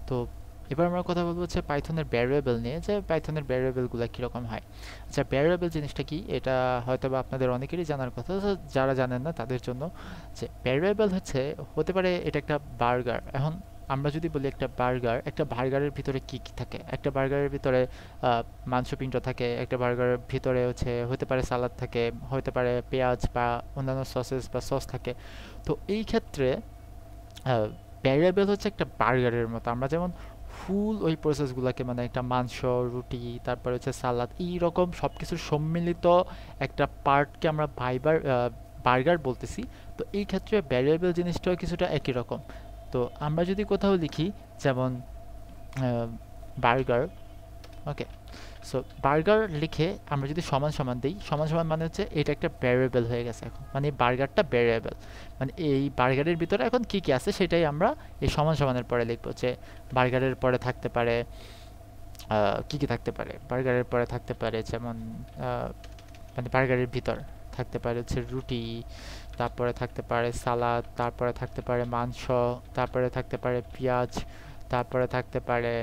তো এবার আমরা কথা বলবো হচ্ছে পাইথনের ভ্যারিয়েবল নিয়ে, যে পাইথনের ভ্যারিয়েবলগুলো কীরকম হয়। আচ্ছা, ভ্যারিয়েবল জিনিসটা কি এটা হয়তো বা আপনাদের অনেকেরই জানার কথা, তো যারা জানেন না তাদের জন্য, যে ভ্যারিয়েবল হতে পারে এটা একটা বার্গার। এখন আমরা যদি বলি একটা বার্গারের ভিতরে কি কি থাকে, একটা বার্গারের ভিতরে মাংসপিণ্ড থাকে, একটা বার্গারের ভিতরে হতে পারে সালাদ থাকে, হতে পারে পেঁয়াজ বা অন্যান্য সসেস বা সস থাকে। তো এই ক্ষেত্রে ভ্যারিয়েবল হচ্ছে একটা বার্গারের মতো। আমরা যেমন ফুল ওই প্রসেসগুলোকে, মানে একটা মাংস, রুটি, তারপরে সালাদ, এইরকম সব কিছুর সম্মিলিত একটা পার্টকে আমরা বার্গার বলতেছি। তো এই ক্ষেত্রে ভ্যারিয়েবল জিনিসটাও কিছুটা একই রকম। তো আমরা যদি কোথাও লিখি যেমন বার্গার, ওকে, সো বার্গার লিখে আমরা যদি সমান সমান দিই, সমান সমান মানে এটা একটা ভ্যারিয়েবল হয়ে গেছে এখন, মানে বার্গারটা ভ্যারিয়েবল। মানে এই বার্গারের ভিতরে এখন কি কি আছে সেটাই আমরা এই সমান সমানের পরে লিখবো, যে বার্গারের পরে থাকতে পারে কি কি থাকতে পারে, বার্গারের পরে থাকতে পারে যেমন মানে বার্গারের ভিতর থাকতে পারে রুটি, তারপরে থাকতে পারে সালাদ, তারপরে থাকতে পারে মাংস, তারপরে থাকতে পারে পেঁয়াজ, তারপরে থাকতে পারে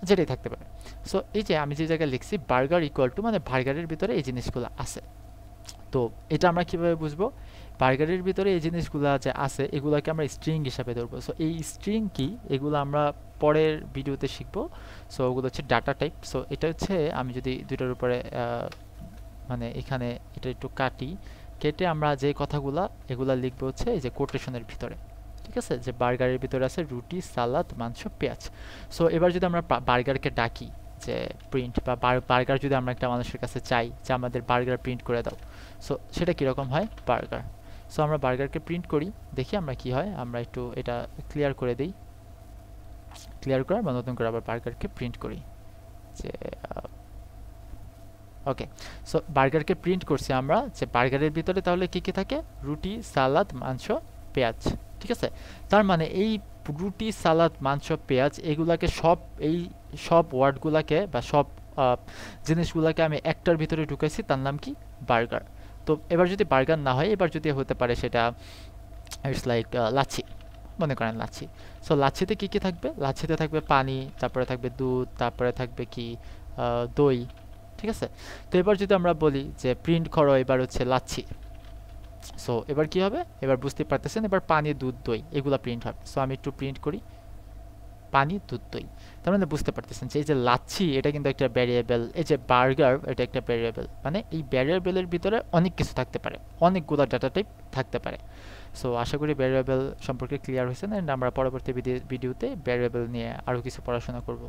যেটাই থাকতে পারে। সো এই যে আমি যে জায়গায় লিখছি বার্গার ইকুয়াল টু, মানে বার্গারের ভিতরে এই জিনিসগুলো আছে। তো এটা আমরা কিভাবে বুঝবো? বার্গারের ভিতরে এই জিনিসগুলো যে আছে এগুলোকে আমরা স্ট্রিং হিসাবে ধরবো। সো এই স্ট্রিং কি এগুলো আমরা পরের ভিডিওতে শিখবো। সো ওগুলো ডাটা টাইপ। সো এটা আমি যদি দুইটার উপরে মানে এখানে এটা একটু কেটে আমরা যে কথাগুলা এগুলা লিখবো এই যে কোটেশনের ভিতরে। ঠিক আছে, যে বার্গারের ভিতরে আছে রুটি, সালাদ, মাংস, পেঁয়াজ। সো এবার যদি আমরা বার্গারকে ডাকি যে প্রিন্ট, বা বার্গার যদি আমরা একটা মানুষের কাছে চাই যে আমাদের বার্গার প্রিন্ট করে দাও, সো সেটা কীরকম হয়, বার্গার। সো আমরা বার্গারকে প্রিন্ট করি, দেখি আমরা কি হয়। আমরা একটু এটা ক্লিয়ার করে দিই, ক্লিয়ার করে আমরা নতুন করে আবার বার্গারকে প্রিন্ট করি, যে ওকে। সো বার্গারকে প্রিন্ট করছি আমরা, যে বার্গারের ভিতরে তাহলে কি কি থাকে, রুটি, সালাদ, মাংস, পেঁয়াজ। ঠিক আছে, তার মানে এই রুটি, সালাদ, মাংস, পেঁয়াজ এগুলাকে এই সব ওয়ার্ডগুলাকে বা সব জিনিসগুলাকে আমি একটার ভিতরে ঢুকাইছি, তার নাম কি, বার্গার। তো এবার যদি বার্গার না হয়, এবার যদি হতে পারে সেটা ইটস লাইক লাচ্ছি, মনে করেন লাচ্ছি। সো লাচ্ছিতে কি কি থাকবে, লাচ্ছিতে থাকবে পানি, তারপরে থাকবে দুধ, তারপরে থাকবে কি দই। ঠিক আছে, তো এবার যদি আমরা বলি যে প্রিন্ট করো এবার লাচ্ছি, সো এবার কি হবে, এবার বুঝতে পারতেছেন, এবার পানি, দুধ, দই এগুলা প্রিন্ট হবে। সো আমি একটু প্রিন্ট করি পানি, দুধ, দই। তার মানে বুঝতে পারতেছেন যে এই যে লাচ্ছি এটা কিন্তু একটা ভ্যারিয়েবল, এই যে বার্গার এটা একটা ভ্যারিয়েবল। মানে এই ভ্যারিয়েবলের ভিতরে অনেক কিছু থাকতে পারে, অনেকগুলো ডাটা টাইপ থাকতে পারে। সো আশা করি ভ্যারিয়েবল সম্পর্কে ক্লিয়ার হয়েছে, এন্ড আমরা পরবর্তী ভিডিওতে ভ্যারিয়েবল নিয়ে আরও কিছু পড়াশোনা করব।